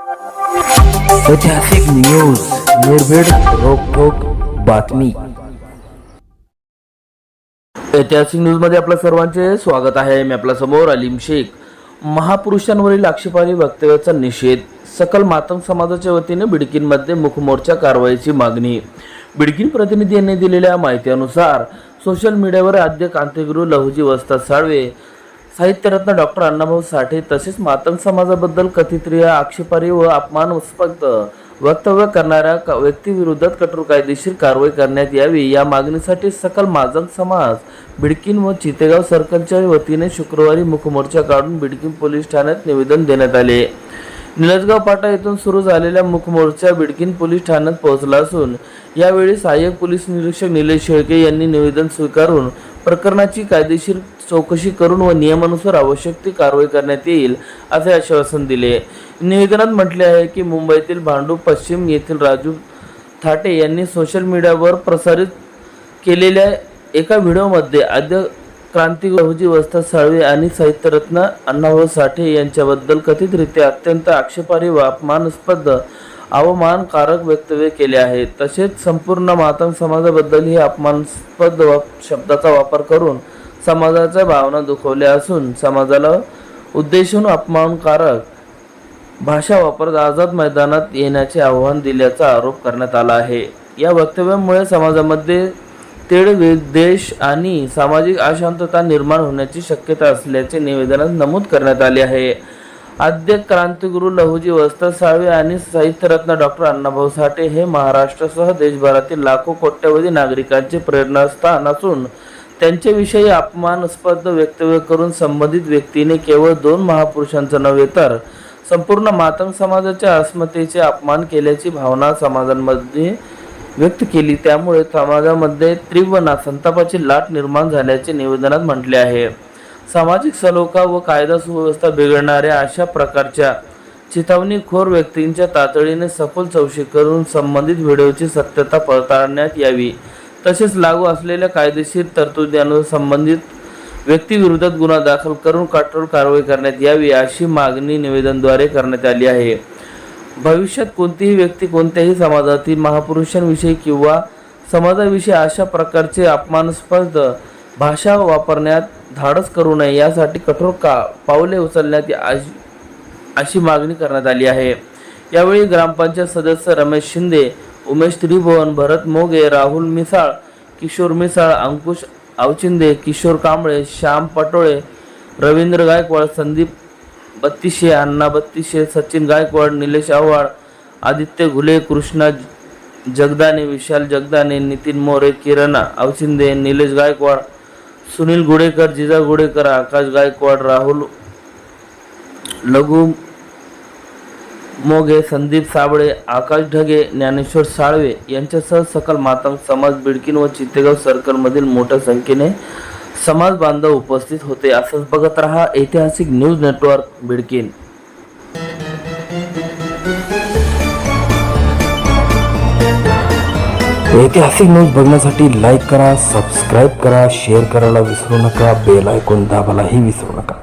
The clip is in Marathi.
ऐतिहासिक न्यूज, निर्भीड रोखोक बातमी। ऐतिहासिक न्यूज मध्ये आपल्या सर्वांचे स्वागत आहे। मी आपल्या समोर अलीम शेख। महापुरुषांवरील आक्षेपार्ह वक्तव्याचा निषेध, सकल मातंग समाजाच्या वतीने बिडकीनमध्ये मूकमोर्चा कारवाईची मागणी। बिडकीन प्रतिनिधी यांनी दिलेल्या माहितीनुसार सोशल मीडियावर आद्य क्रांतिगुरू लहुजी वस्ताद साळवे, साहित्यरत्न डॉक्टर अण्णाभाऊ साठे तसेच मातंग समाजाबद्दल कथितरित्या आक्षेपार्ह व अपमानास्पद वक्तव्य करणाऱ्या व्यक्तीविरोधात कठोर कायदेशीर कारवाई करण्यात यावी या मागणीसाठी सकल मातंग समाज बिडकीन व चितेगाव सर्कलच्या वतीने शुक्रवारी मूकमोर्चा काढून बिडकीन पोलीस ठाण्यात निवेदन देण्यात आले। निलजगाव फाटा येथून सुरू झालेल्या मूकमोर्चा बिडकीन पोलीस ठाण्यात पोहोचला असून यावेळी सहाय्यक पोलीस निरीक्षक निलेश शेळके यांनी निवेदन स्वीकारून प्रकरणाची कायदेशीर चौकशी करून व नियमानुसार आवश्यक ती कारवाई करण्यात येईल असे आश्वासन दिले। निवेदनात म्हटले आहे की मुंबईतील भांडूप पश्चिम येथील राजू थाटे यांनी सोशल मीडियावर प्रसारित केलेल्या एका व्हिडिओमध्ये आद्य क्रांतिगुरू लहुजी वस्ताद साळवे आणि साहित्यरत्न अण्णाभाऊ साठे यांच्याबद्दल कथितरित्या अत्यंत आक्षेपार्ह व अपमानास्पद अवमानकारक वक्तव्य केले आहे। तसेच संपूर्ण मातंग समाजाबद्दल ही अपमानास्पद शब्दाचा वापर करून समाजाच्या भावना दुखवल्या असून समाजाला उद्देशून अपमानकारक भाषा वापरत आझाद मैदानात येण्याचे आव्हान दिल्याचा आरोप करण्यात आला आहे। या वक्तव्यामुळे समाजामध्ये तेढ, द्वेष आणि सामाजिक अशांतता निर्माण होण्याची शक्यता असल्याचे निवेदनात नमूद करण्यात आले आहे। आद्य क्रांतिगुरू लहुजी वस्ताद साळवे आणि साहित्यरत्न डॉक्टर अण्णाभाऊ साठे हे महाराष्ट्रासह देशभरातील लाखो कोट्यवधी नागरिकांचे प्रेरणास्थान असून त्यांच्याविषयी अपमानास्पद वक्तव्य करून संबंधित व्यक्तीने केवळ दोन महापुरुषांचा नव्हे तर संपूर्ण मातंग समाजाच्या अस्मितेचे अपमान केल्याची भावना समाजामध्ये व्यक्त केली। त्यामुळे समाजामध्ये तीव्र संतापाची लाट निर्माण झाल्याचे निवेदनात म्हटले आहे। सामाजिक सलोखा व कायदा सुव्यवस्था बिघडणाऱ्या अशा प्रकारच्या चिथावणीखोर व्यक्तींच्या तातडीने सखोल चौकशी करून संबंधित व्हिडिओची सत्यता पडताळण्यात यावी। तसेच लागू असलेल्या कायदेशीर तरतुदीनुसार संबंधित व्यक्तीविरोधात गुन्हा दाखल करून कठोर कारवाई करण्यात यावी अशी मागणी निवेदनाद्वारे करण्यात आली आहे। भविष्यात कोणतीही व्यक्ती कोणत्याही समाजातील महापुरुषांविषयी किंवा समाजाविषयी अशा प्रकारचे अपमानास्पद भाषा वापरण्यात धाडस करू नये यासाठी कठोर पावले उचलण्यात अशी मागणी करण्यात आली आहे। यावेळी ग्रामपंचायत सदस्य रमेश शिंदे, उमेश त्रिभुवन, भरत मोगे, राहुल मिसाळ, किशोर मिसाळ, अंकुश आवचिंदे, किशोर कांबळे, श्याम पटोळे, रवींद्र गायकवाड, संदीप बत्तीशे, अण्णा बत्तीशे, सचिन गायकवाड, निलेश आव्हाड, आदित्य घुले, कृष्णा जगदाने, विशाल जगदाने, नितीन मोरे, किरण आवचिंदे, निलेश गायकवाड, सुनील गुडेकर, जिजा गुडेकर, आकाश गायकवाड, राहुल लघु मोगे, संदीप साबळे, आकाश ढगे, ज्ञानेश्वर साळवे यांच्यासह सकल मातंग समाज बिडकीन व चितेगाव सर्कल मधील मोठ्या संख्येने समाज बांधव उपस्थित होते। असंच बघत रहा ऐतिहासिक न्यूज नेटवर्क बिडकीन। ऐतिहासिक न्यूज बघण्यासाठी लाईक करा, सबस्क्राईब करा, शेअर करायला विसरू नका, बेल आयकॉन दाबायलाही विसरू नका।